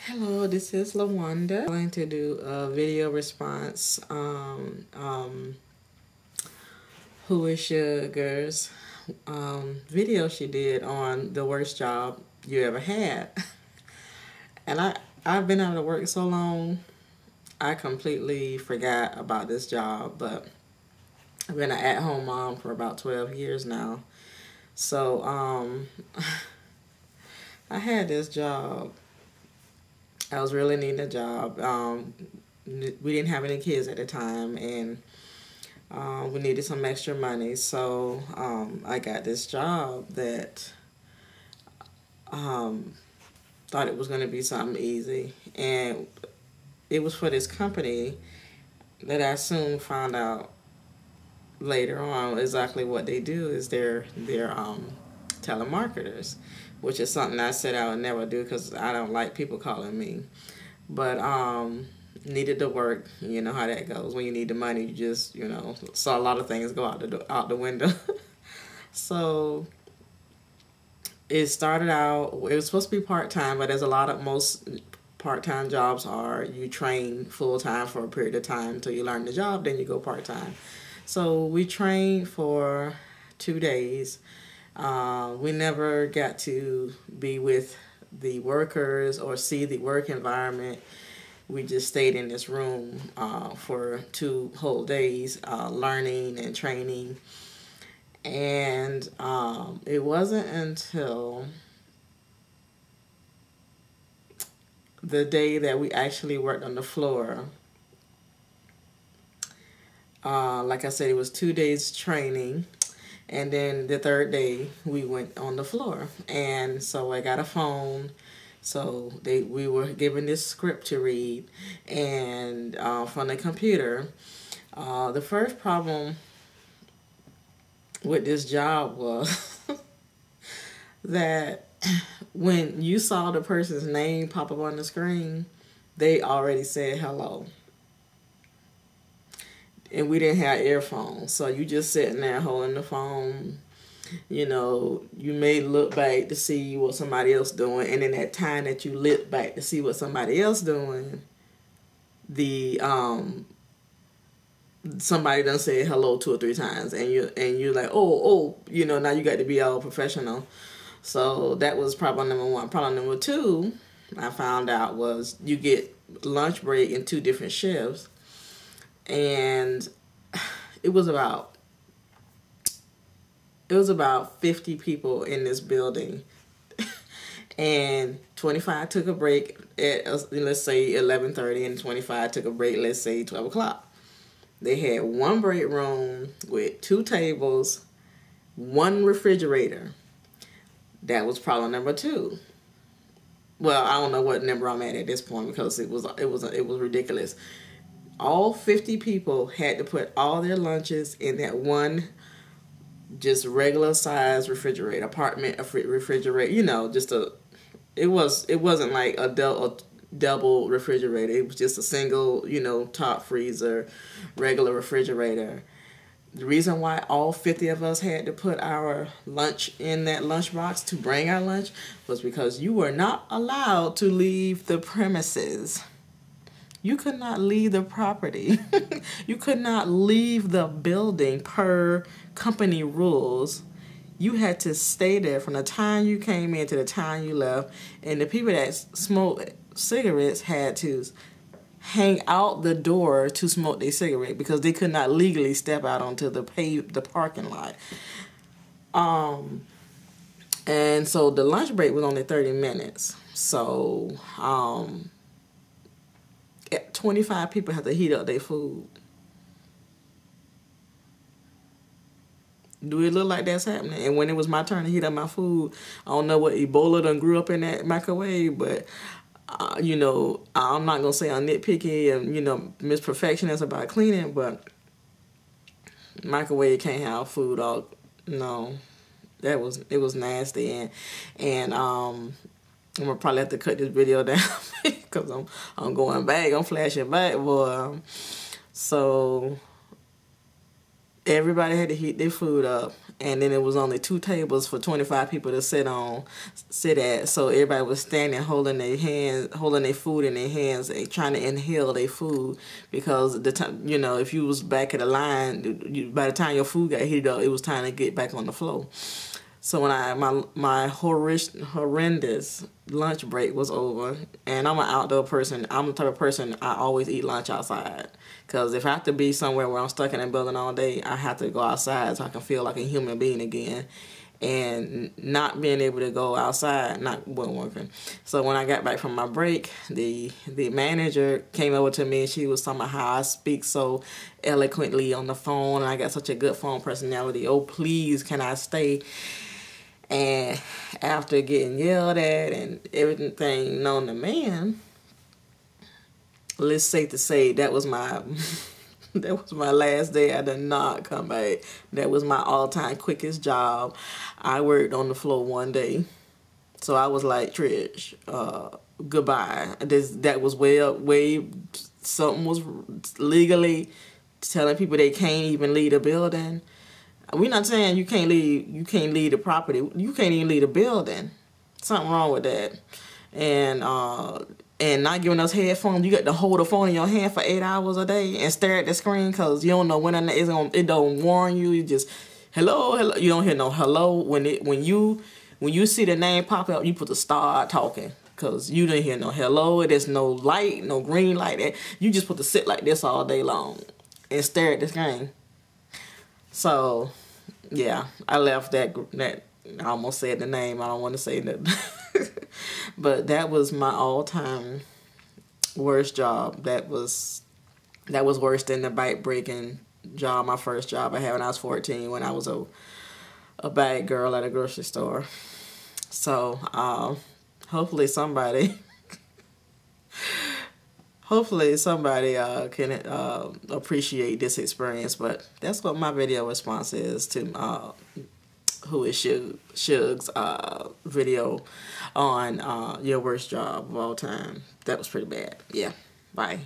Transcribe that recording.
Hello, this is LaWanda. I'm going to do a video response Who is Sugar's video she did on the worst job you ever had. And I've been out of work so long, I completely forgot about this job, but I've been an at-home mom for about 12 years now. So I had this job. I was really needing a job. We didn't have any kids at the time, and we needed some extra money. So I got this job that thought it was going to be something easy, and it was for this company that I soon found out later on exactly what they do is they're telemarketers, which is something I said I would never do because I don't like people calling me. But needed to work. You know how that goes. When you need the money, you just, saw a lot of things go out the window. So it started out, it was supposed to be part-time, but most part-time jobs are you train full-time for a period of time until you learn the job, then you go part-time. So we trained for 2 days. We never got to be with the workers or see the work environment. We just stayed in this room for 2 whole days, learning and training. And it wasn't until the day that we actually worked on the floor. Like I said, it was 2 days training. And then the 3rd day, we went on the floor. And so I got a phone. So we were given this script to read and from the computer. The first problem with this job was that when you saw the person's name pop up on the screen, they already said hello. And we didn't have earphones, so you just sitting there holding the phone. You may look back to see what somebody else doing, and in that time that you look back to see what somebody else doing, somebody done said hello 2 or 3 times, and you're like, oh, now you got to be all professional. So that was problem number 1. Problem number 2, I found out, was you get lunch break in 2 different shifts. And it was about 50 people in this building, and 25 took a break at let's say 11:30, and 25 took a break, let's say 12 o'clock. They had 1 break room with 2 tables, 1 refrigerator. That was problem number 2. Well, I don't know what number I'm at this point because it was ridiculous. All 50 people had to put all their lunches in that 1 just regular size refrigerator, apartment refrigerator, it wasn't like a double refrigerator. It was just a single, top freezer, regular refrigerator. The reason why all 50 of us had to put our lunch in that lunchbox to bring our lunch was because you were not allowed to leave the premises. You could not leave the property. You could not leave the building per company rules. You had to stay there from the time you came in to the time you left. And the people that smoked cigarettes had to hang out the door to smoke their cigarette because they could not legally step out onto the parking lot. And so the lunch break was only 30 minutes. So 25 people have to heat up their food. Do it look like that's happening? And when it was my turn to heat up my food, I don't know what Ebola done grew up in that microwave, but I'm not gonna say I'm nitpicky and Miss Perfectionist about cleaning, but microwave can't have food all. No, it was nasty, and I'm gonna probably have to cut this video down because I'm going back. I'm flashing back, boy. So everybody had to heat their food up, and then it was only 2 tables for 25 people to sit at. So everybody was standing, holding their food in their hands, and trying to inhale their food, because the time, if you was back at the line, by the time your food got heated up, it was time to get back on the floor. So when my horrendous lunch break was over, and I'm an outdoor person, I'm the type of person, I always eat lunch outside. Because if I have to be somewhere where I'm stuck in a building all day, I have to go outside so I can feel like a human being again. And not being able to go outside wasn't working. So when I got back from my break, the manager came over to me, and she was talking about how I speak so eloquently on the phone, and I got such a good phone personality. Oh, please, can I stay? And after getting yelled at and everything known to man, let's safe to say that was my that was my last day. I did not come back. That was my all-time quickest job. I worked on the floor one day. So I was like, Trish, goodbye. That was way something was legally telling people they can't even leave the building. We're not saying you can't leave the property. You can't even leave the building. Something wrong with that. And not giving us headphones. You got to hold the phone in your hand for 8 hours a day and stare at the screen, because you don't know when it don't warn you. You just hello. You don't hear no hello. When you see the name pop up, you put the start talking, because you didn't hear no hello. There's no light, no green light. You just put to sit like this all day long and stare at the screen. So, yeah, I left that. I almost said the name. I don't want to say that. But that was my all-time worst job. That was worse than the bike-breaking job, my first job I had when I was 14, when I was a bag girl at a grocery store. So, hopefully somebody... Hopefully somebody can appreciate this experience, but that's what my video response is to Who is Suge's video on your worst job of all time. That was pretty bad. Yeah, bye.